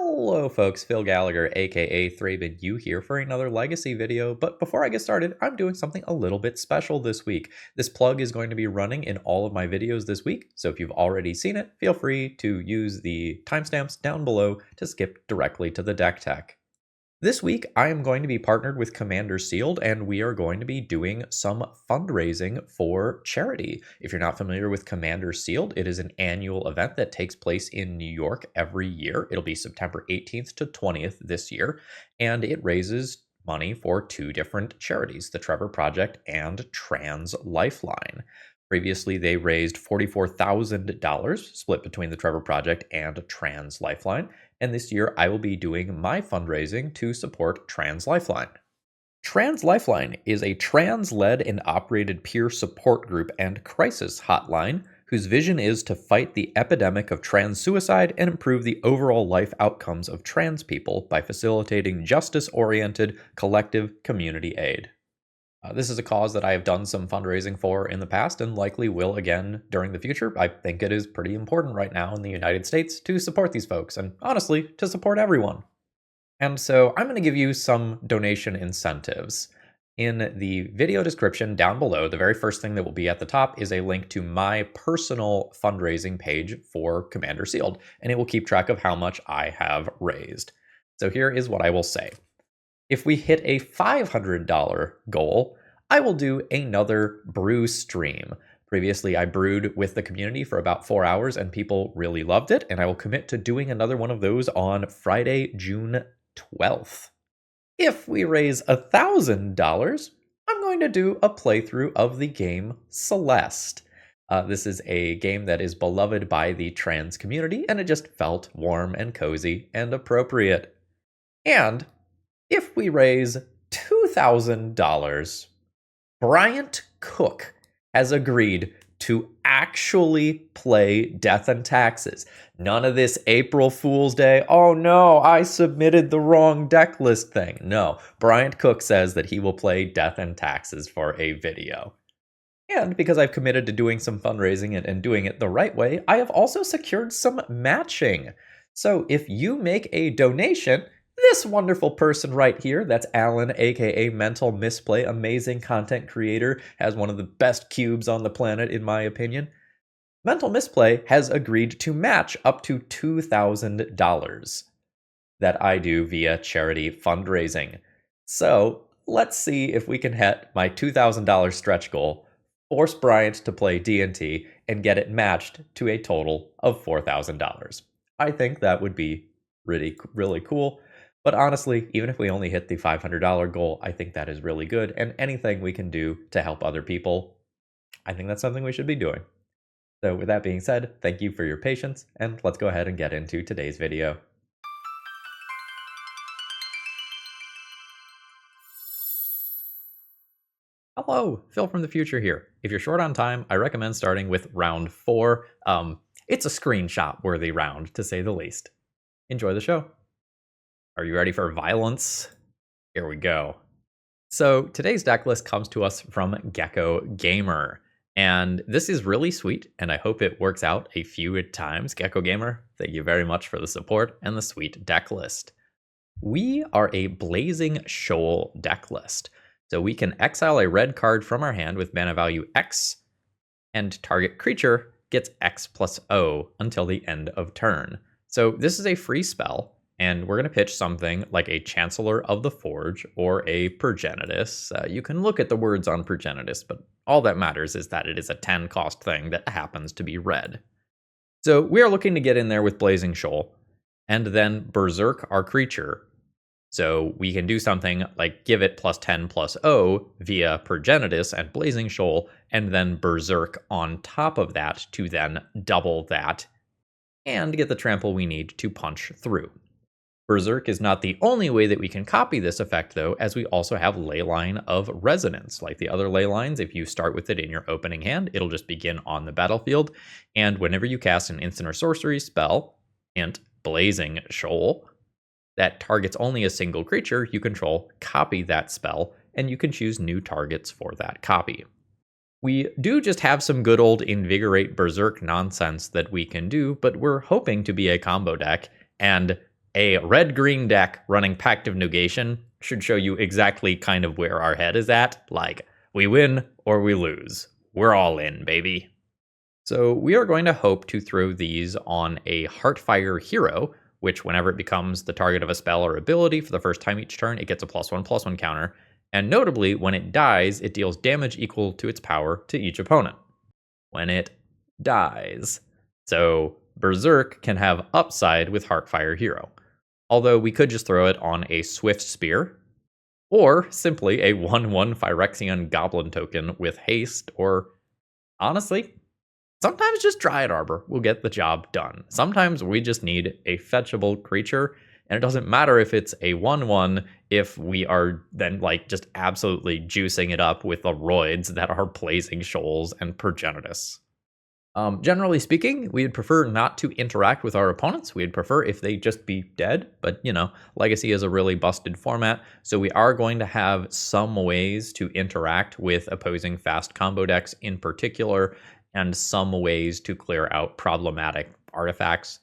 Hello folks, Phil Gallagher aka ThrabenU here for another legacy video, but before I get started, I'm doing something a little bit special this week. This plug is going to be running in all of my videos this week, so if you've already seen it, feel free to use the timestamps down below to skip directly to the deck tech. This week, I am going to be partnered with Commander Sealed, and we are going to be doing some fundraising for charity. If you're not familiar with Commander Sealed, it is an annual event that takes place in New York every year. It'll be September 18th to 20th this year, and it raises money for two different charities, the Trevor Project and Trans Lifeline. Previously, they raised $44,000 split between the Trevor Project and Trans Lifeline. And this year, I will be doing my fundraising to support Trans Lifeline. Trans Lifeline is a trans-led and operated peer support group and crisis hotline whose vision is to fight the epidemic of trans suicide and improve the overall life outcomes of trans people by facilitating justice-oriented collective community aid. This is a cause that I have done some fundraising for in the past and likely will again during the future. I think it is pretty important right now in the United States to support these folks and honestly to support everyone. And so I'm going to give you some donation incentives. In the video description down below, the very first thing that will be at the top is a link to my personal fundraising page for Commander Sealed, and it will keep track of how much I have raised. So here is what I will say. If we hit a $500 goal, I will do another brew stream. Previously, I brewed with the community for about 4 hours and people really loved it, and I will commit to doing another one of those on Friday, June 12th. If we raise $1,000, I'm going to do a playthrough of the game Celeste. This is a game that is beloved by the trans community, and it just felt warm and cozy and appropriate. And if we raise $2,000, Bryant Cook has agreed to actually play Death and Taxes. None of this April Fool's Day, oh no, I submitted the wrong deck list thing. No, Bryant Cook says that he will play Death and Taxes for a video. And because I've committed to doing some fundraising and doing it the right way, I have also secured some matching. So if you make a donation, this wonderful person right here, that's Alan, aka Mental Misplay, amazing content creator, has one of the best cubes on the planet in my opinion. Mental Misplay has agreed to match up to $2,000 that I do via charity fundraising. So let's see if we can hit my $2,000 stretch goal, force Bryant to play D&T, and get it matched to a total of $4,000. I think that would be really cool. But honestly, even if we only hit the $500 goal, I think that is really good. And anything we can do to help other people, I think that's something we should be doing. So with that being said, thank you for your patience, and let's go ahead and get into today's video. Hello, Phil from the future here. If you're short on time, I recommend starting with round 4. It's a screenshot-worthy round, to say the least. Enjoy the show. Are you ready for violence? Here we go. So today's deck list comes to us from Gecko Gamer. And this is really sweet, and I hope it works out a few times. Gecko Gamer, thank you very much for the support and the sweet deck list. We are a Blazing Shoal deck list. So we can exile a red card from our hand with mana value X, and target creature gets X plus O until the end of turn. So this is a free spell. And we're going to pitch something like a Chancellor of the Forge or a Progenitus. You can look at the words on Progenitus, but all that matters is that it is a 10 cost thing that happens to be red. So we are looking to get in there with Blazing Shoal and then Berserk our creature. So we can do something like give it plus 10 plus O via Progenitus and Blazing Shoal, and then Berserk on top of that to then double that and get the trample we need to punch through. Berserk is not the only way that we can copy this effect, though, as we also have Leyline of Resonance. Like the other Leylines, if you start with it in your opening hand, it'll just begin on the battlefield, and whenever you cast an instant or sorcery spell, and Blazing Shoal, that targets only a single creature you control, copy that spell, and you can choose new targets for that copy. We do just have some good old Invigorate Berserk nonsense that we can do, but we're hoping to be a combo deck, and a red-green deck running Pact of Negation should show you exactly kind of where our head is at. Like, we win or we lose. We're all in, baby. So we are going to hope to throw these on a Heartfire Hero, which whenever it becomes the target of a spell or ability for the first time each turn, it gets a +1/+1 counter. And notably, when it dies, it deals damage equal to its power to each opponent. When it dies. So Berserk can have upside with Heartfire Hero. Although we could just throw it on a Swiftspear, or simply a 1/1 Phyrexian Goblin token with haste, or honestly, sometimes just Dryad Arbor will get the job done. Sometimes we just need a fetchable creature, and it doesn't matter if it's a 1/1 if we are then like just absolutely juicing it up with the roids that are Blazing Shoals and Progenitus. Generally speaking, we'd prefer not to interact with our opponents. We'd prefer if they just be dead, but you know, Legacy is a really busted format, so we are going to have some ways to interact with opposing fast combo decks in particular, and some ways to clear out problematic artifacts.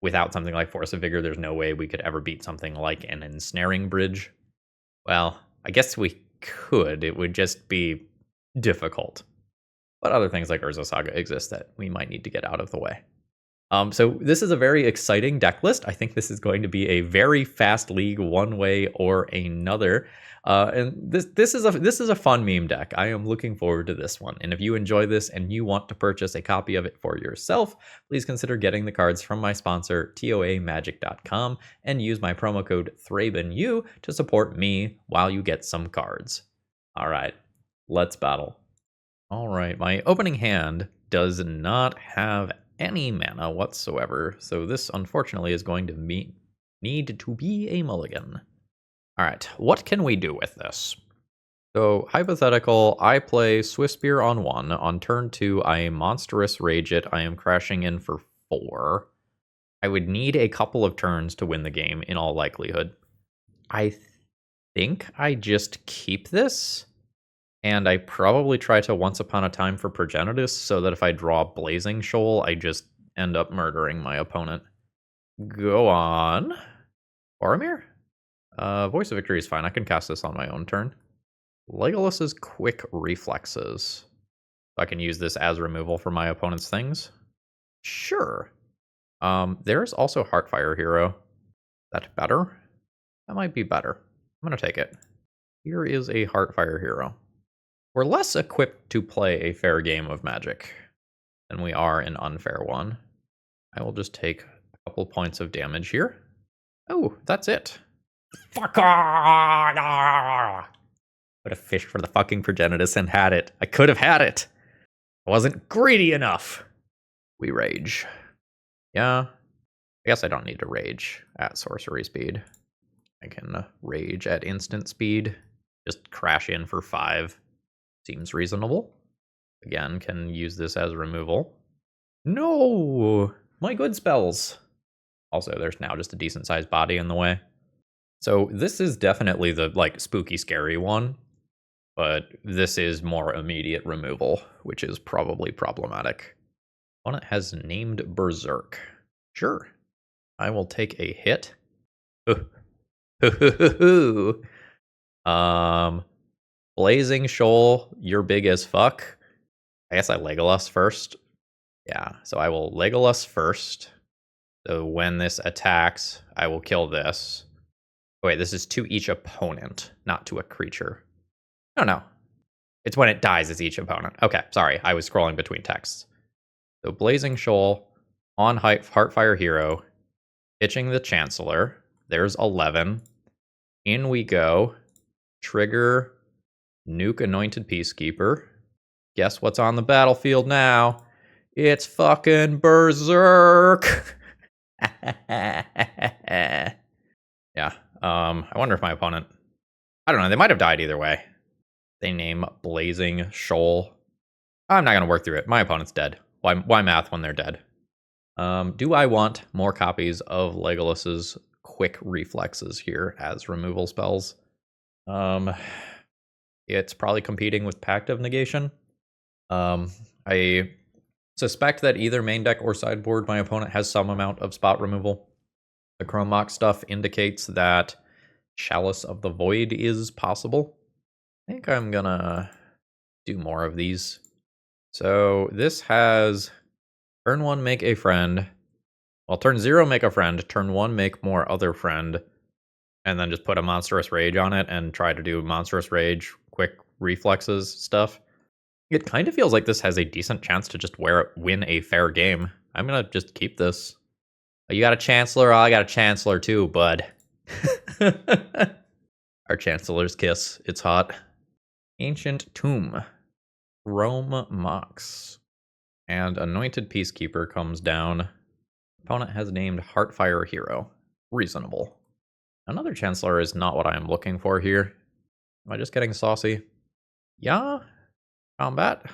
Without something like Force of Vigor, there's no way we could ever beat something like an Ensnaring Bridge. Well, I guess we could. It would just be difficult. But other things like Urza Saga exist that we might need to get out of the way. So this is a very exciting deck list. I think this is going to be a very fast league one way or another. And this is a fun meme deck. I am looking forward to this one. And if you enjoy this and you want to purchase a copy of it for yourself, please consider getting the cards from my sponsor, TOAMagic.com, and use my promo code ThrabenU to support me while you get some cards. All right, let's battle. All right, my opening hand does not have any mana whatsoever, so this unfortunately is going to need to be a mulligan. All right, what can we do with this? So, hypothetical, I play Swiftspear on 1. On turn 2, I monstrous rage it. I am crashing in for 4. I would need a couple of turns to win the game in all likelihood. I think I just keep this. And I probably try to Once Upon a Time for Progenitus, so that if I draw Blazing Shoal, I just end up murdering my opponent. Go on. Boromir? Voice of Victory is fine. I can cast this on my own turn. Legolas's Quick Reflexes. I can use this as removal for my opponent's things. Sure. There's also Heartfire Hero. That better? That might be better. I'm going to take it. Here is a Heartfire Hero. We're less equipped to play a fair game of Magic than we are an unfair one. I will just take a couple points of damage here. Oh, that's it. Fuck off! Would have fished for the fucking Progenitus and had it. I could have had it. I wasn't greedy enough. We rage. Yeah. I guess I don't need to rage at sorcery speed. I can rage at instant speed. Just crash in for 5. Seems reasonable. Again, can use this as removal. No! My good spells! Also, there's now just a decent-sized body in the way. So this is definitely the, like, spooky, scary one. But this is more immediate removal, which is probably problematic. Opponent has named Berserk. Sure. I will take a hit. Blazing Shoal, you're big as fuck. I guess I Legolas first. Yeah, so I will Legolas first. So when this attacks, I will kill this. Wait, this is to each opponent, not to a creature. No. It's when it dies, it's each opponent. Okay, sorry, I was scrolling between texts. So Blazing Shoal, on Heartfire Hero, pitching the Chancellor. There's 11. In we go. Trigger, nuke Anointed Peacekeeper. Guess what's on the battlefield now? It's fucking Berserk! Yeah, I wonder if my opponent... I don't know, they might have died either way. They name Blazing Shoal. I'm not going to work through it. My opponent's dead. Why math when they're dead? Do I want more copies of Legolas's Quick Reflexes here as removal spells? It's probably competing with Pact of Negation. I suspect that either main deck or sideboard, my opponent has some amount of spot removal. The Chrome Mox stuff indicates that Chalice of the Void is possible. I think I'm gonna do more of these. So this has turn 1 make a friend. Well, turn 0 make a friend, turn 1 make more other friend, and then just put a Monstrous Rage on it and try to do Monstrous Rage, quick reflexes stuff. It kind of feels like this has a decent chance to just win a fair game. I'm gonna just keep this. Oh, you got a Chancellor? Oh, I got a Chancellor too, bud. Our Chancellor's kiss. It's hot. Ancient Tomb. Rome Mox. And Anointed Peacekeeper comes down. Opponent has named Heartfire Hero. Reasonable. Another Chancellor is not what I am looking for here. Am I just getting saucy? Yeah. Combat.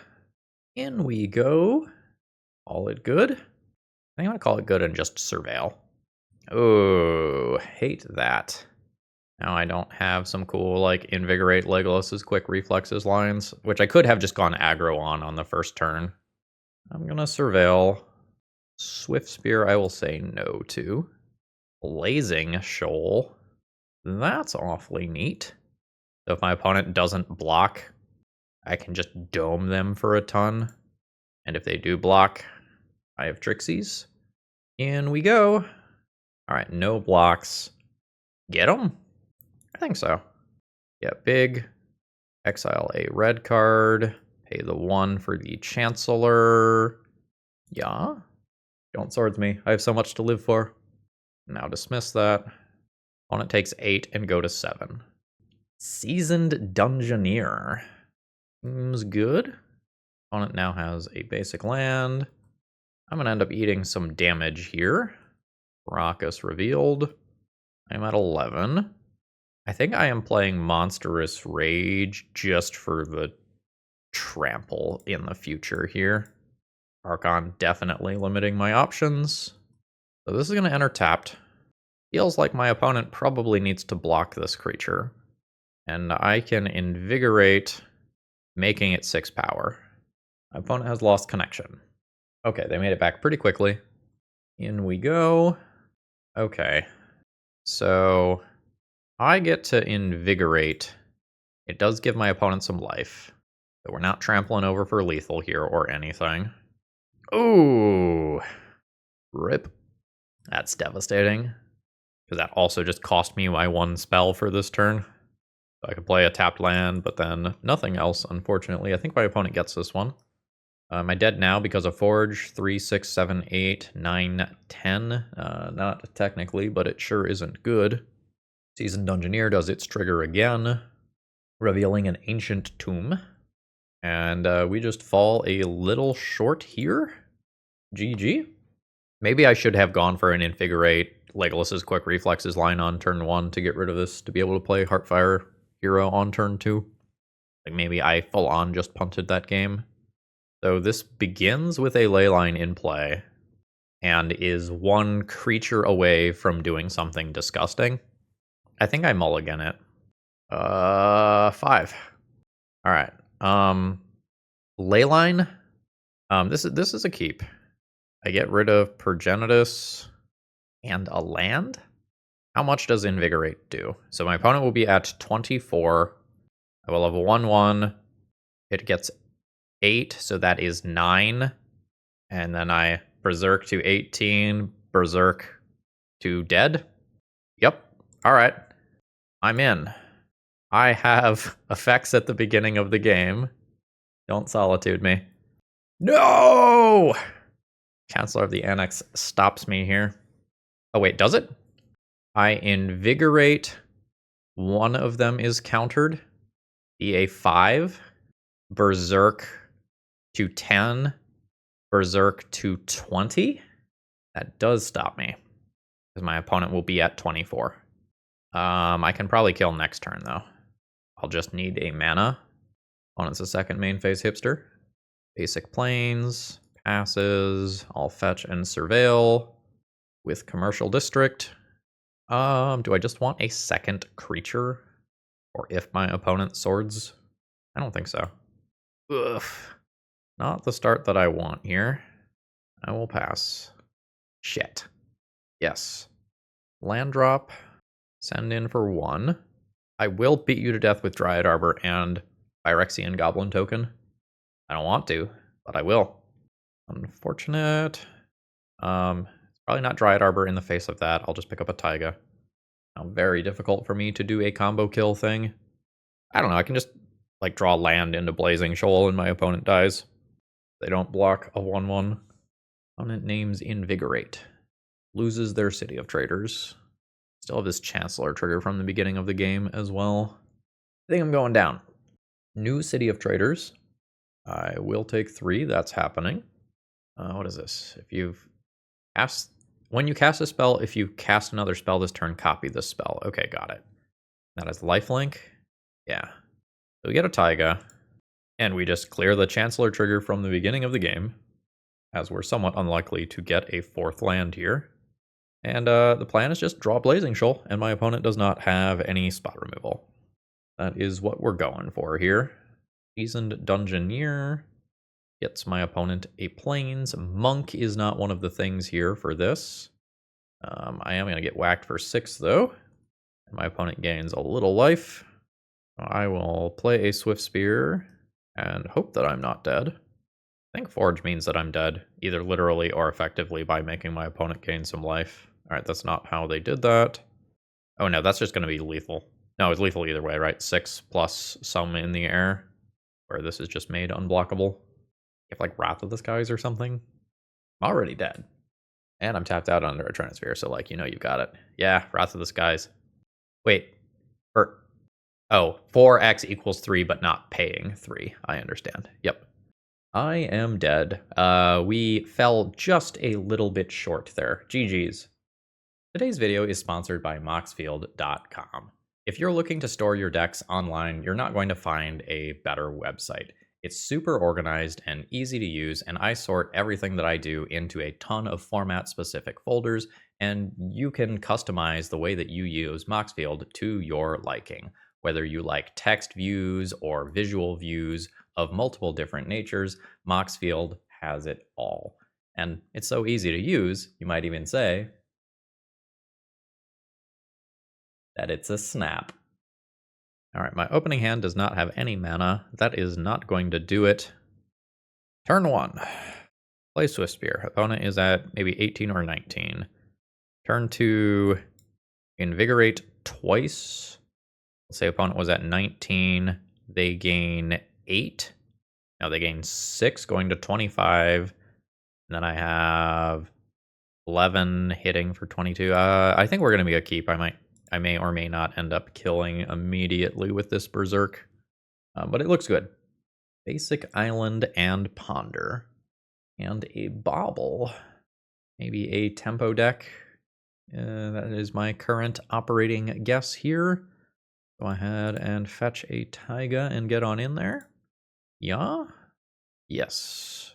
In we go. Call it good. I think I'm going to call it good and just surveil. Oh, hate that. Now I don't have some cool, like, Invigorate Legolas's quick reflexes lines, which I could have just gone aggro on the first turn. I'm going to surveil. Swiftspear I will say no to. Blazing Shoal. That's awfully neat. So if my opponent doesn't block, I can just dome them for a ton. And if they do block, I have Trixies. In we go. Alright, no blocks. Get them? I think so. Yeah, big. Exile a red card. Pay the 1 for the Chancellor. Yeah. Don't swords me. I have so much to live for. Now dismiss that. Opponent takes 8 and go to 7. Seasoned Dungeoneer. Seems good. Opponent now has a basic land. I'm going to end up eating some damage here. Raucous revealed. I'm at 11. I think I am playing Monstrous Rage just for the trample in the future here. Archon definitely limiting my options. So this is going to enter tapped. Feels like my opponent probably needs to block this creature. And I can invigorate, making it 6 power. My opponent has lost connection. Okay, they made it back pretty quickly. In we go. Okay. So I get to invigorate. It does give my opponent some life. But we're not trampling over for lethal here or anything. Ooh. Rip. That's devastating. Because that also just cost me my 1 spell for this turn. So I could play a tapped land, but then nothing else, unfortunately. I think my opponent gets this one. Am I dead now because of Forge? 3, 6, 7, 8, 9, 10. Not technically, but it sure isn't good. Seasoned Dungeoneer does its trigger again, revealing an Ancient Tomb. And we just fall a little short here. GG. Maybe I should have gone for an Invigorate Legolas's Quick Reflexes line on turn 1 to get rid of this, to be able to play Heartfire Hero on turn 2. Like maybe I full on just punted that game. So this begins with a Leyline in play and is 1 creature away from doing something disgusting. I think I mulligan it. 5. All right. Leyline. This is a keep. I get rid of Progenitus and a land. How much does Invigorate do? So my opponent will be at 24. I will have a 1/1. It gets 8, so that is 9. And then I Berserk to 18, Berserk to dead. Yep. All right. I'm in. I have effects at the beginning of the game. Don't Solitude me. No! Chancellor of the Annex stops me here. Oh, wait, does it? I Invigorate. 1 of them is countered. Be a 5. Berserk to 10. Berserk to 20. That does stop me. Because my opponent will be at 24. I can probably kill next turn, though. I'll just need a mana. Opponent's a second main phase hipster. Basic planes. Passes. I'll fetch and surveil. With Commercial District. Do I just want a second creature? Or if my opponent swords? I don't think so. Ugh. Not the start that I want here. I will pass. Shit. Yes. Land drop. Send in for 1. I will beat you to death with Dryad Arbor and Phyrexian Goblin token. I don't want to, but I will. Unfortunate. It's probably not Dryad Arbor in the face of that. I'll just pick up a Taiga. Now, very difficult for me to do a combo kill thing. I don't know, I can just like draw land into Blazing Shoal and my opponent dies. They don't block a 1/1. Opponent names Invigorate. Loses their City of Traders. Still have this Chancellor trigger from the beginning of the game as well. I think I'm going down. New City of Traders. I will take 3. That's happening. What is this? If you've cast... When you cast a spell, if you cast another spell this turn, copy this spell. Okay, got it. That is lifelink. Yeah. So we get a Taiga. And we just clear the Chancellor trigger from the beginning of the game, as we're somewhat unlikely to get a 4th land here. And the plan is just draw Blazing Shoal, and my opponent does not have any spot removal. That is what we're going for here. Seasoned Dungeoneer gets my opponent a Plains. Monk is not one of the things here for this. I am going to get whacked for 6, though. And my opponent gains a little life. I will play a Swiftspear and hope that I'm not dead. I think Forge means that I'm dead, either literally or effectively by making my opponent gain some life. Alright, that's not how they did that. Oh no, that's just going to be lethal. No, it's lethal either way, right? 6 plus some in the air, where this is just made unblockable. If like Wrath of the Skies or something. I'm already dead. And I'm tapped out under a Trinisphere, so like, you know you got it. Yeah, Wrath of the Skies. Wait. Oh, 4x equals 3, but not paying 3. I understand. Yep. I am dead. We fell just a little bit short there. GG's. Today's video is sponsored by Moxfield.com. If you're looking to store your decks online, you're not going to find a better website. It's super organized and easy to use, and I sort everything that I do into a ton of format-specific folders, and you can customize the way that you use Moxfield to your liking. Whether you like text views or visual views of multiple different natures, Moxfield has it all. And it's so easy to use, you might even say that it's a snap. All right, my opening hand does not have any mana. That is not going to do it. Turn 1. Play Swiftspear. Opponent is at maybe 18 or 19. Turn 2. Invigorate twice. Let's say opponent was at 19. They gain 8. Now they gain 6, going to 25. And then I have 11 hitting for 22. I think we're going to be a keep. I may or may not end up killing immediately with this Berserk. But it looks good. Basic Island and Ponder. And a Bauble. Maybe a Tempo deck. That is my current operating guess here. Go ahead and fetch a Taiga and get on in there. Yeah? Yes.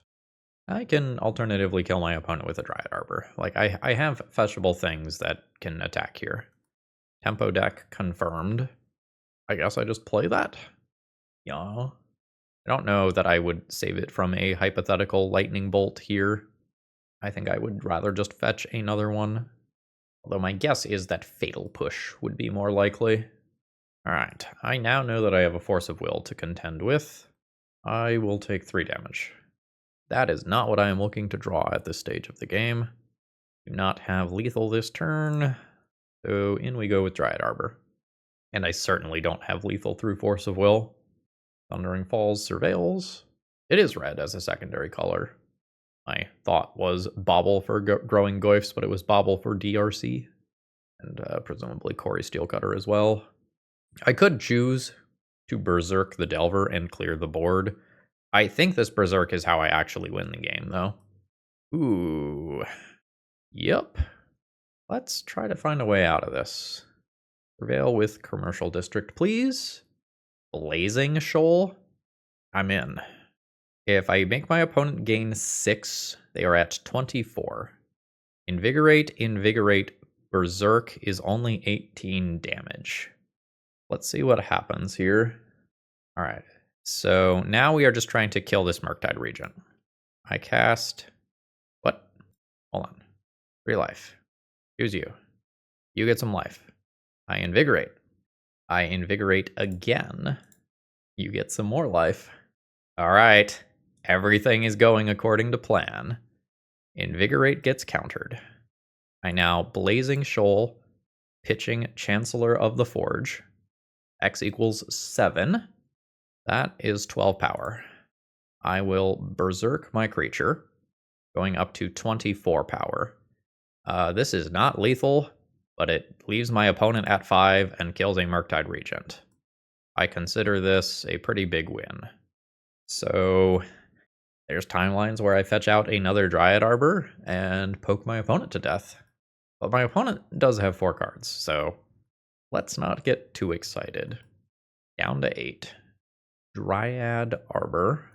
I can alternatively kill my opponent with a Dryad Arbor. Like, I have fetchable things that can attack here. Tempo deck confirmed. I guess I just play that. Yeah. I don't know that I would save it from a hypothetical lightning bolt here. I think I would rather just fetch another one. Although my guess is that Fatal Push would be more likely. Alright, I now know that I have a Force of Will to contend with. I will take 3 damage. That is not what I am looking to draw at this stage of the game. Do not have lethal this turn. So in we go with Dryad Arbor. And I certainly don't have lethal through Force of Will. Thundering Falls Surveils. It is red as a secondary color. My thought was Bauble for Growing Goyfs, but it was Bauble for DRC. And presumably Corey Steelcutter as well. I could choose to Berserk the Delver and clear the board. I think this Berserk is how I actually win the game, though. Ooh. Yep. Let's try to find a way out of this. Prevail with Commercial District, please. Blazing Shoal. I'm in. If I make my opponent gain 6, they are at 24. Invigorate, Berserk is only 18 damage. Let's see what happens here. All right, so now we are just trying to kill this Murktide Regent. I cast... What? Hold on. 3 life. Choose you. You get some life. I invigorate. I invigorate again. You get some more life. All right. Everything is going according to plan. Invigorate gets countered. I now Blazing Shoal, pitching Chancellor of the Forge. X equals 7. That is 12 power. I will Berserk my creature, going up to 24 power. This is not lethal, but it leaves my opponent at 5 and kills a Murktide Regent. I consider this a pretty big win. So there's timelines where I fetch out another Dryad Arbor and poke my opponent to death. But my opponent does have 4 cards, so let's not get too excited. Down to 8. Dryad Arbor.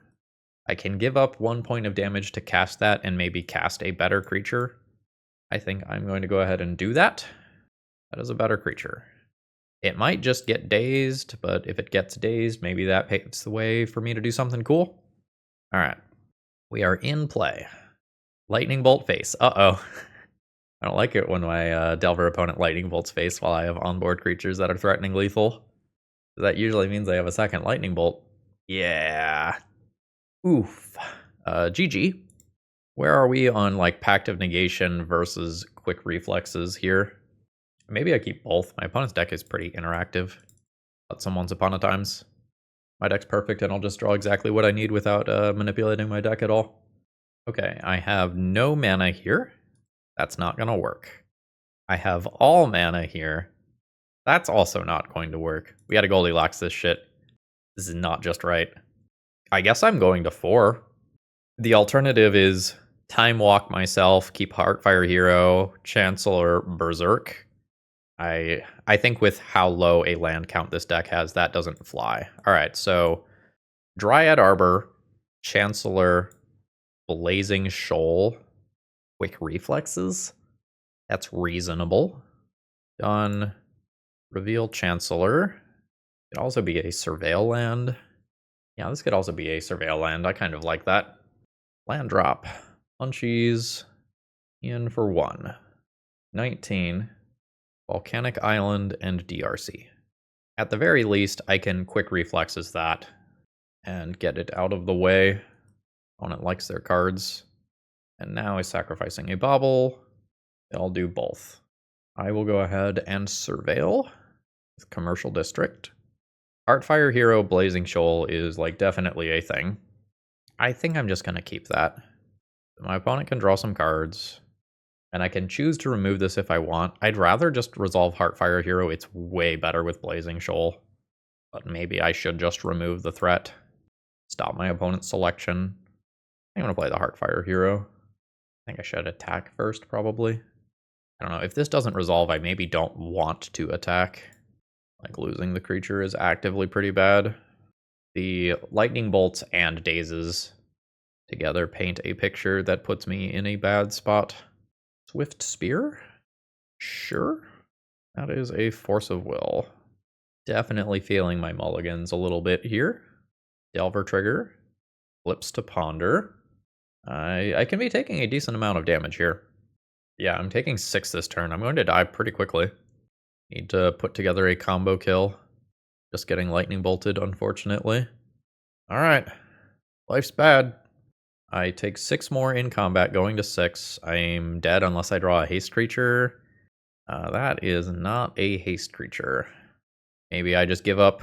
I can give up 1 point of damage to cast that and maybe cast a better creature. I think I'm going to go ahead and do that. That is a better creature. It might just get dazed, but if it gets dazed, maybe that paves the way for me to do something cool. All right. We are in play. Lightning Bolt face. Uh-oh. I don't like it when my Delver opponent Lightning Bolts face while I have onboard creatures that are threatening lethal. That usually means I have a second Lightning Bolt. Yeah. Oof. GG. Where are we on like Pact of Negation versus Quick Reflexes here? Maybe I keep both. My opponent's deck is pretty interactive. But some Once Upon a Times. My deck's perfect and I'll just draw exactly what I need without manipulating my deck at all. Okay, I have no mana here. That's not going to work. I have all mana here. That's also not going to work. We had to Goldilocks this shit. This is not just right. I guess I'm going to 4. The alternative is Time Walk myself, keep Heartfire Hero, Chancellor, Berserk. I think with how low a land count this deck has, that doesn't fly. All right, so Dryad Arbor, Chancellor, Blazing Shoal, Quick Reflexes. That's reasonable. Done. Reveal Chancellor. Could also be a Surveil land. Yeah, this could also be a Surveil land. I kind of like that. Land drop. Munchies. In for 1. 19. Volcanic Island and DRC. At the very least, I can Quick Reflexes that and get it out of the way. Opponent likes their cards. And now he's sacrificing a Bauble. I'll do both. I will go ahead and Surveil with Commercial District. Heartfire Hero Blazing Shoal is like definitely a thing. I think I'm just going to keep that. My opponent can draw some cards. And I can choose to remove this if I want. I'd rather just resolve Heartfire Hero. It's way better with Blazing Shoal. But maybe I should just remove the threat. Stop my opponent's selection. I'm going to play the Heartfire Hero. I think I should attack first, probably. I don't know. If this doesn't resolve, I maybe don't want to attack. Like, losing the creature is actively pretty bad. The Lightning Bolts and Dazes together paint a picture that puts me in a bad spot. Swiftspear? Sure. That is a Force of Will. Definitely feeling my mulligans a little bit here. Delver Trigger. Flips to Ponder. I can be taking a decent amount of damage here. Yeah, I'm taking 6 this turn. I'm going to die pretty quickly. Need to put together a combo kill. Just getting lightning bolted, unfortunately. Alright. Life's bad. I take 6 more in combat, going to 6. I'm dead unless I draw a haste creature. That is not a haste creature. Maybe I just give up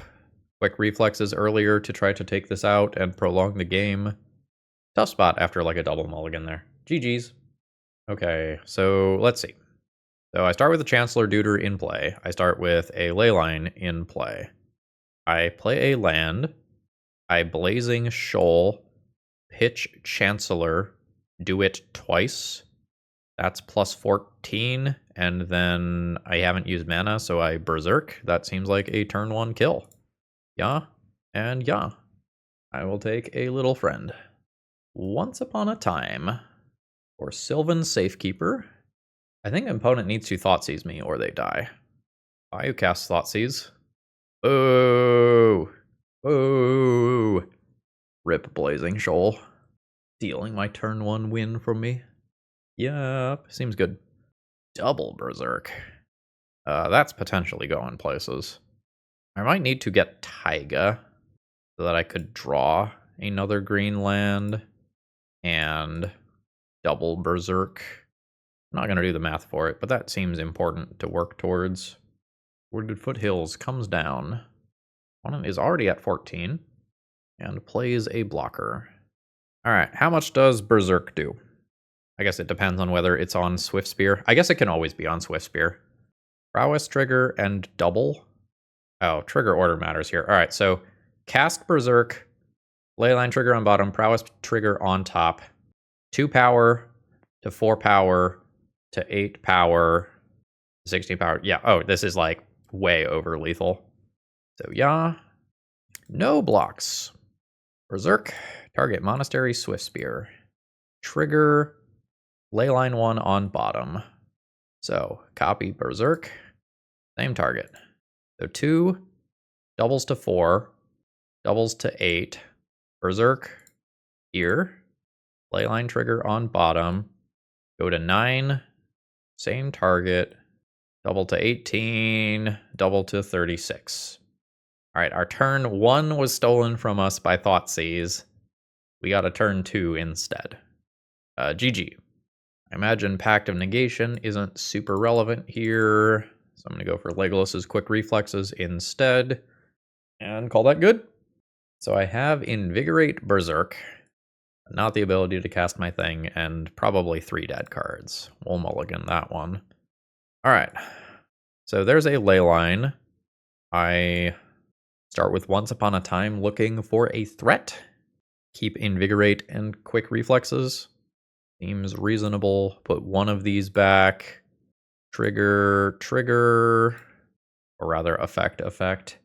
Quick Reflexes earlier to try to take this out and prolong the game. Tough spot after like a double mulligan there. GG's. Okay, so let's see. So I start with a Chancellor Duder in play. I start with a Leyline in play. I play a land. I Blazing Shoal, pitch Chancellor, do it twice. That's plus 14, and then I haven't used mana, so I Berserk. That seems like a turn 1 kill. Yeah, and yeah. I will take a little friend. Once Upon a Time, or Sylvan Safekeeper. I think an opponent needs to Thoughtseize me, or they die. I cast Thoughtseize. Oh! Oh! Rip Blazing Shoal. Stealing my turn 1 win from me. Yep, seems good. Double Berserk. That's potentially going places. I might need to get Taiga so that I could draw another green land and double Berserk. I'm not going to do the math for it, but that seems important to work towards. Wooded Foothills comes down. Opponent is already at 14 and plays a blocker. All right, how much does Berserk do? I guess it depends on whether it's on Swiftspear. I guess it can always be on Swiftspear. Prowess trigger and double. Oh, trigger order matters here. All right, so cast Berserk, Leyline trigger on bottom, Prowess trigger on top. 2 power to 4 power to 8 power, 16 power. Yeah, oh, this is like way over lethal. So yeah, no blocks. Berserk, target Monastery Swiftspear. Trigger Leyline 1 on bottom. So copy Berserk, same target. So 2 doubles to 4, doubles to 8. Berserk here. Leyline trigger on bottom. Go to 9, same target. Double to 18, double to 36. All right, our turn 1 was stolen from us by Thoughtseize. We got a turn 2 instead. GG. I imagine Pact of Negation isn't super relevant here, so I'm going to go for Legolas's Quick Reflexes instead, and call that good. So I have Invigorate Berserk, not the ability to cast my thing, and probably 3 dead cards. We'll mulligan that one. All right, so there's a Leyline. I start with Once Upon a Time looking for a threat. Keep Invigorate and Quick Reflexes. Seems reasonable. Put one of these back. Trigger, or rather effect.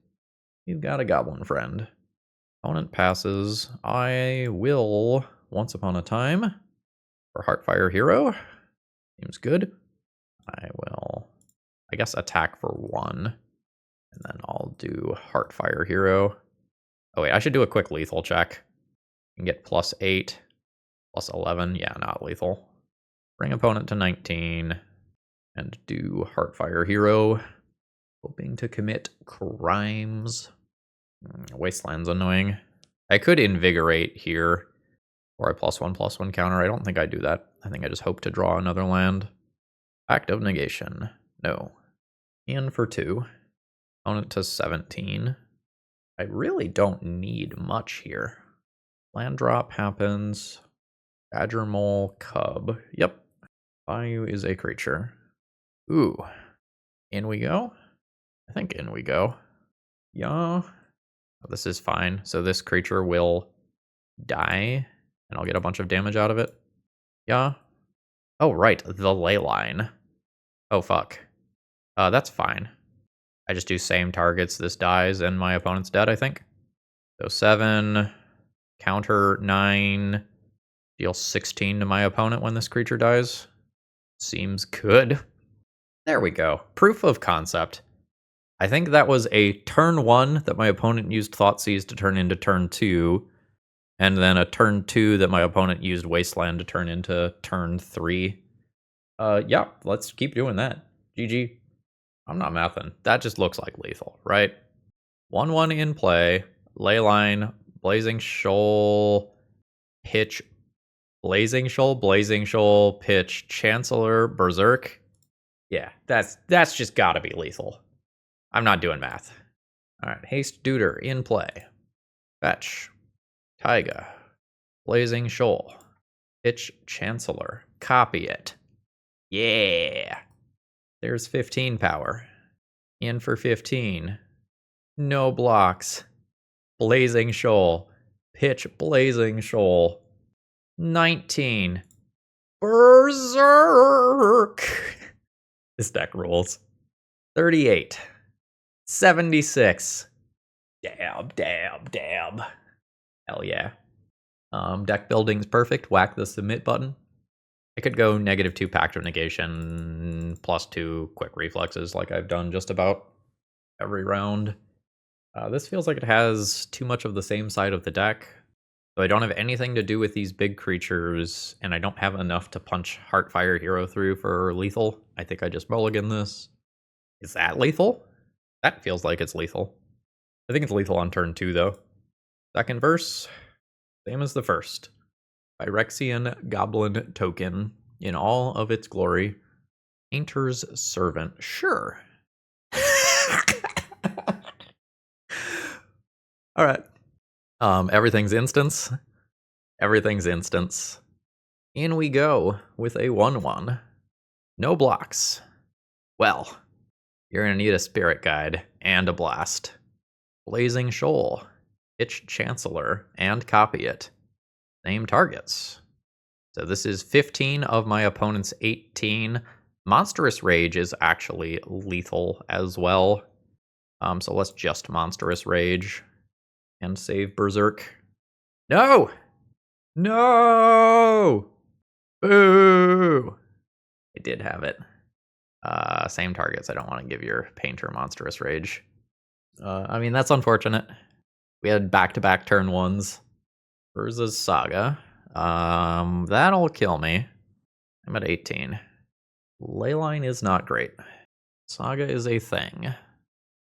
You've got a goblin friend. Opponent passes. I will Once Upon a Time for Heartfire Hero. Seems good. I will, I guess, attack for 1. And then I'll do Heartfire Hero. Oh wait, I should do a quick lethal check. And get +8, +11. Yeah, not lethal. Bring opponent to 19. And do Heartfire Hero. Hoping to commit crimes. Wasteland's annoying. I could Invigorate here. Or a +1/+1 counter. I don't think I do that. I think I just hope to draw another land. Pact of Negation. No. In for 2. Opponent to 17. I really don't need much here. Land drop happens. Badger Mole Cub. Yep. Bayou is a creature. Ooh. In we go? I think in we go. Yeah. Oh, this is fine. So this creature will die, and I'll get a bunch of damage out of it. Yeah. Oh, right. The Leyline. Oh, fuck. That's fine. I just do same targets. This dies, and my opponent's dead, I think. So 7, counter 9, deal 16 to my opponent when this creature dies. Seems good. There we go. Proof of concept. I think that was a turn 1 that my opponent used Thoughtseize to turn into turn 2, and then a turn 2 that my opponent used Wasteland to turn into turn 3. Yeah, let's keep doing that. GG. I'm not mathing. That just looks like lethal, right? 1/1 in play. Leyline, Blazing Shoal, pitch, Blazing Shoal, pitch, Chancellor, Berserk. Yeah, that's just gotta be lethal. I'm not doing math. Alright, Haste Duder in play. Fetch. Taiga. Blazing Shoal. Pitch, Chancellor. Copy it. Yeah. There's 15 power. In for 15. No blocks. Blazing Shoal. Pitch Blazing Shoal. 19. Berserk. This deck rules. 38. 76. Dab. Hell yeah. Deck building's perfect. Whack the submit button. I could go -2 Pact of Negation, +2 Quick Reflexes like I've done just about every round. This feels like it has too much of the same side of the deck. So I don't have anything to do with these big creatures, and I don't have enough to punch Heartfire Hero through for lethal. I think I just mulligan this. Is that lethal? That feels like it's lethal. I think it's lethal on turn 2, though. Second verse, same as the first. Phyrexian Goblin token in all of its glory. Painter's Servant. Sure. All right. Everything's instance. Everything's instance. In we go with a 1/1. No blocks. Well, you're gonna need a Spirit Guide and a Blast. Blazing Shoal. Pitch Chancellor and copy it. Same targets. So this is 15 of my opponent's 18. Monstrous Rage is actually lethal as well. So let's just Monstrous Rage and save Berserk. No! No! Boo! I did have it. Same targets. I don't want to give your Painter Monstrous Rage. I mean, that's unfortunate. We had back-to-back turn 1s. Urza's Saga. That'll kill me. I'm at 18. Leyline is not great. Saga is a thing.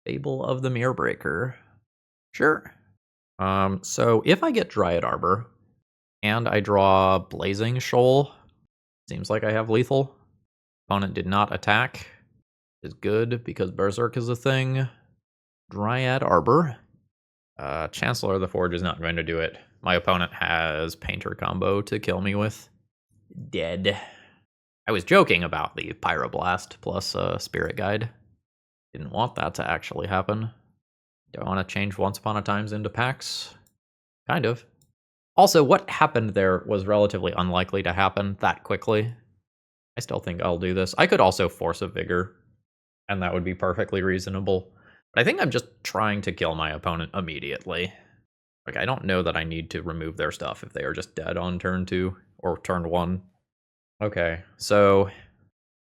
Fable of the Mirrorbreaker. Sure. So if I get Dryad Arbor and I draw Blazing Shoal, seems like I have lethal. Opponent did not attack. Is good because Berserk is a thing. Dryad Arbor. Chancellor of the Forge is not going to do it. My opponent has Painter combo to kill me with. Dead. I was joking about the Pyroblast plus Spirit Guide. Didn't want that to actually happen. Do I want to change Once Upon a Times into packs? Kind of. Also, what happened there was relatively unlikely to happen that quickly. I still think I'll do this. I could also Force of Vigor, and that would be perfectly reasonable. But I think I'm just trying to kill my opponent immediately. Like, I don't know that I need to remove their stuff if they are just dead on turn 2 or turn 1. Okay, so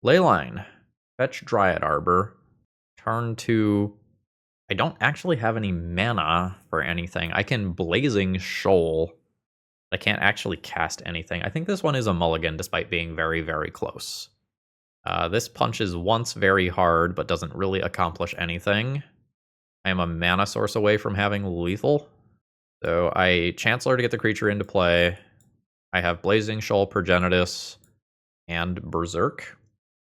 Leyline, fetch Dryad Arbor, turn 2. I don't actually have any mana for anything. I can Blazing Shoal. I can't actually cast anything. I think this one is a mulligan despite being very, very close. This punches once very hard but doesn't really accomplish anything. I am a mana source away from having lethal. So I Chancellor to get the creature into play. I have Blazing Shoal, Progenitus, and Berserk.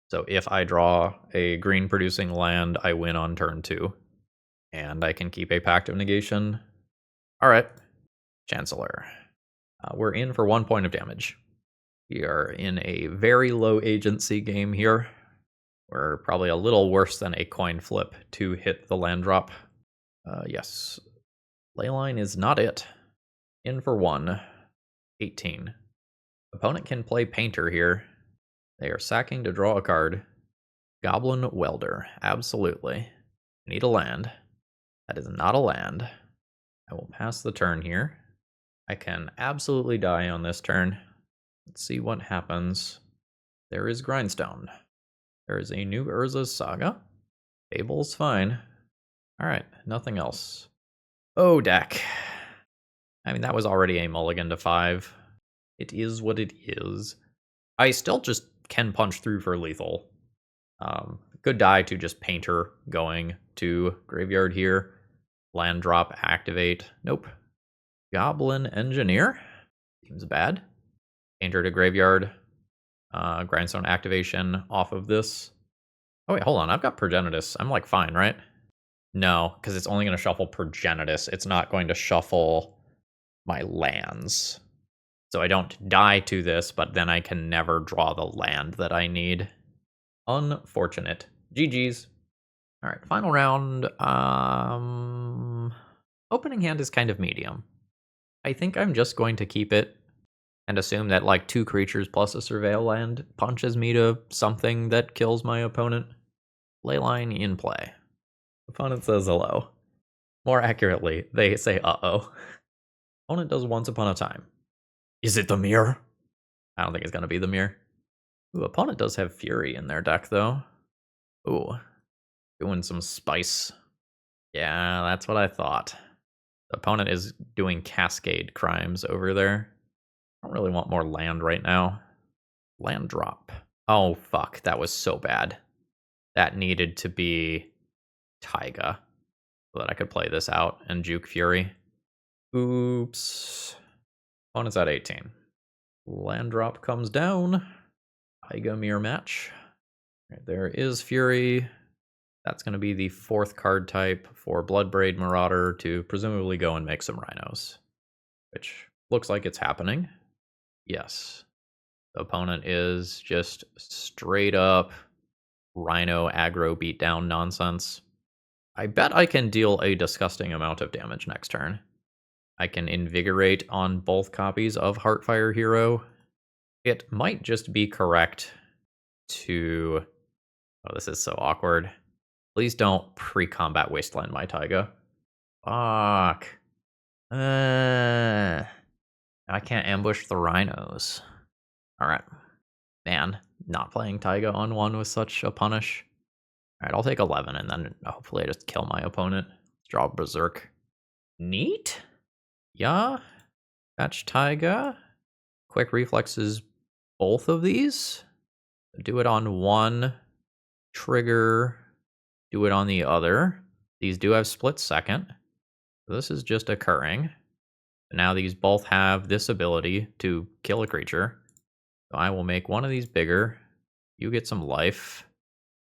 So if I draw a green producing land, I win on turn 2. And I can keep a Pact of Negation. Alright, Chancellor. We're in for 1 point of damage. We are in a very low agency game here. We're probably a little worse than a coin flip to hit the land drop. Yes. Leyline is not it. In for 1. 18. Opponent can play Painter here. They are sacking to draw a card. Goblin Welder. Absolutely. Need a land. That is not a land. I will pass the turn here. I can absolutely die on this turn. Let's see what happens. There is Grindstone. There is a new Urza's Saga. Fable's fine. Alright, nothing else. Oh, deck. I mean, that was already a mulligan to 5. It is what it is. I still just can punch through for lethal. Could die to just Painter going to graveyard here. Land drop, activate. Nope. Goblin Engineer. Seems bad. Painter to graveyard. Grindstone activation off of this. Oh wait, hold on. I've got Progenitus. I'm like fine, right? No, because it's only going to shuffle Progenitus. It's not going to shuffle my lands. So I don't die to this, but then I can never draw the land that I need. Unfortunate. GG's. All right, final round. Opening hand is kind of medium. I think I'm just going to keep it and assume that like 2 creatures plus a Surveil land punches me to something that kills my opponent. Leyline in play. Opponent says hello. More accurately, they say uh-oh. Opponent does Once Upon a Time. Is it the mirror? I don't think it's going to be the mirror. Ooh, opponent does have Fury in their deck, though. Ooh, doing some spice. Yeah, that's what I thought. The opponent is doing Cascade Crimes over there. I don't really want more land right now. Land drop. Oh, fuck. That was so bad. that needed to be Taiga so that I could play this out and juke Fury. Oops. Opponent's at 18. Land drop comes down. Taiga mirror match. Right, there is Fury. That's going to be the 4th card type for Bloodbraid Marauder to presumably go and make some rhinos, which looks like it's happening. Yes. The opponent is just straight up rhino aggro beatdown nonsense. I bet I can deal a disgusting amount of damage next turn. I can invigorate on both copies of Heartfire Hero. It might just be correct to... Oh, this is so awkward. Please don't pre-combat wasteland my Taiga. Fuck. I can't ambush the rhinos. Alright. Man, not playing Taiga on 1 was such a punish. Alright, I'll take 11 and then hopefully I just kill my opponent. Draw Berserk. Neat? Yeah. Fetch Taiga. Quick reflexes both of these. Do it on 1. Trigger. Do it on the other. These do have split second. So this is just occurring. Now these both have this ability to kill a creature. So I will make one of these bigger. You get some life.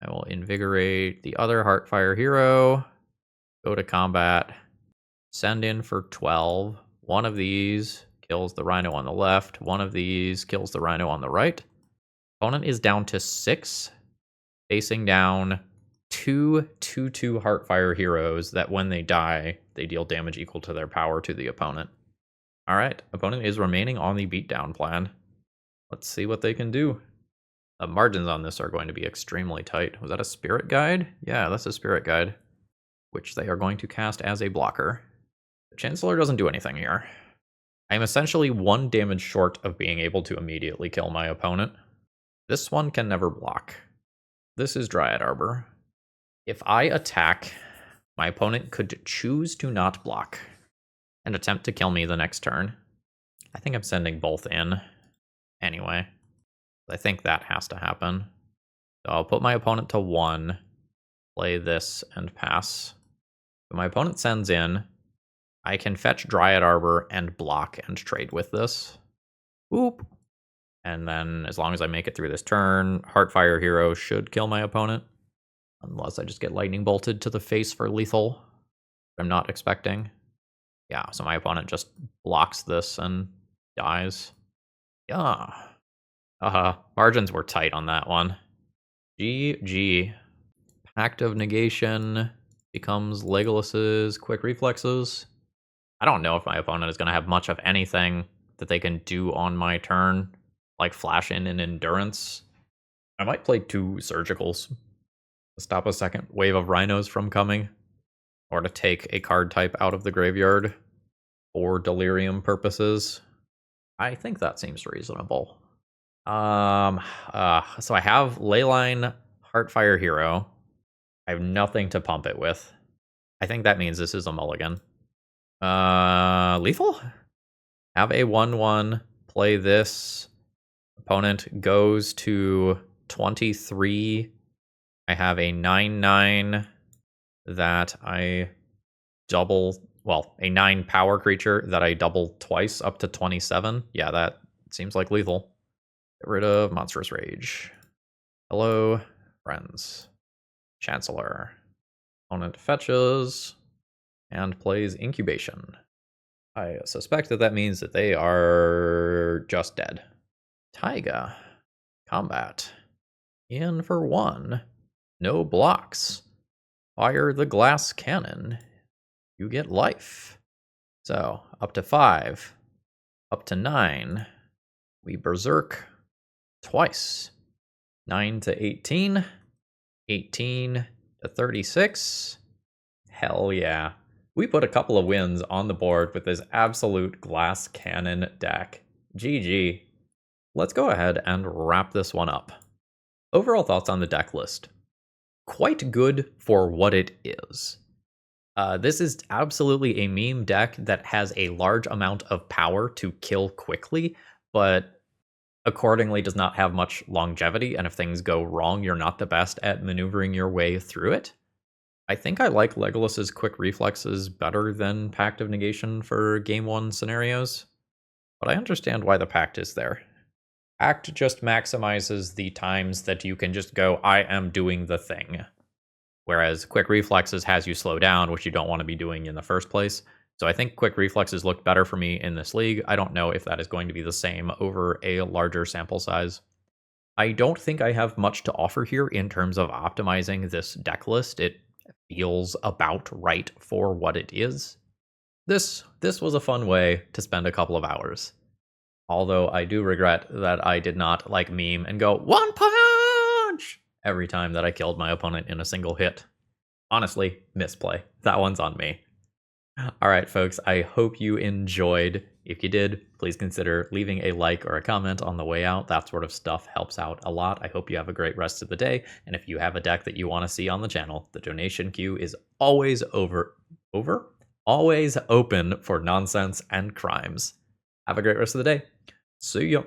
I will invigorate the other Heartfire Hero. Go to combat. Send in for 12. One of these kills the rhino on the left. One of these kills the rhino on the right. Opponent is down to 6. Facing down 2 2/2 Heartfire Heroes that when they die, they deal damage equal to their power to the opponent. Alright, opponent is remaining on the beatdown plan. Let's see what they can do. The margins on this are going to be extremely tight. Was that a Spirit Guide? Yeah, that's a Spirit Guide, which they are going to cast as a blocker. The Chancellor doesn't do anything here. I'm essentially 1 damage short of being able to immediately kill my opponent. This one can never block. This is Dryad Arbor. If I attack, my opponent could choose to not block and attempt to kill me the next turn. I think I'm sending both in anyway. I think that has to happen. So I'll put my opponent to 1, play this, and pass. When my opponent sends in, I can fetch Dryad Arbor and block and trade with this. Oop. And then as long as I make it through this turn, Heartfire Hero should kill my opponent. Unless I just get lightning bolted to the face for lethal. I'm not expecting. Yeah, so my opponent just blocks this and dies. Yeah. Margins were tight on that one. GG. Pact of Negation becomes Legolas's Quick Reflexes. I don't know if my opponent is going to have much of anything that they can do on my turn, like Flash in and Endurance. I might play 2 Surgicals to stop a second wave of rhinos from coming, or to take a card type out of the graveyard for delirium purposes. I think that seems reasonable. So I have Leyline, Heartfire Hero. I have nothing to pump it with. I think that means this is a mulligan. Lethal? Have a 1/1, play this. Opponent goes to 23. I have a 9/9 that I double, well, a 9 power creature that I double twice up to 27. Yeah, that seems like lethal. Get rid of Monstrous Rage. Hello, friends. Chancellor. Opponent fetches and plays Incubation. I suspect that means that they are just dead. Taiga. Combat. In for 1. No blocks. Fire the glass cannon. You get life. So, up to 5. Up to 9. We berserk twice. 9 to 18. 18 to 36. Hell yeah. We put a couple of wins on the board with this absolute glass cannon deck. GG. Let's go ahead and wrap this one up. Overall thoughts on the deck list. Quite good for what it is. This is absolutely a meme deck that has a large amount of power to kill quickly, but accordingly does not have much longevity, and if things go wrong, you're not the best at maneuvering your way through it. I think I like Legolas's quick reflexes better than Pact of Negation for Game 1 scenarios, but I understand why the Pact is there. Pact just maximizes the times that you can just go, I am doing the thing. Whereas quick reflexes has you slow down, which you don't want to be doing in the first place. So I think quick reflexes looked better for me in this league. I don't know if that is going to be the same over a larger sample size. I don't think I have much to offer here in terms of optimizing this deck list. It feels about right for what it is. This was a fun way to spend a couple of hours. Although I do regret that I did not like meme and go, one punch! Every time that I killed my opponent in a single hit. Honestly, misplay. That one's on me. Alright folks, I hope you enjoyed. If you did, please consider leaving a like or a comment on the way out. That sort of stuff helps out a lot. I hope you have a great rest of the day, and if you have a deck that you want to see on the channel, the donation queue is always always open for nonsense and crimes. Have a great rest of the day. See ya.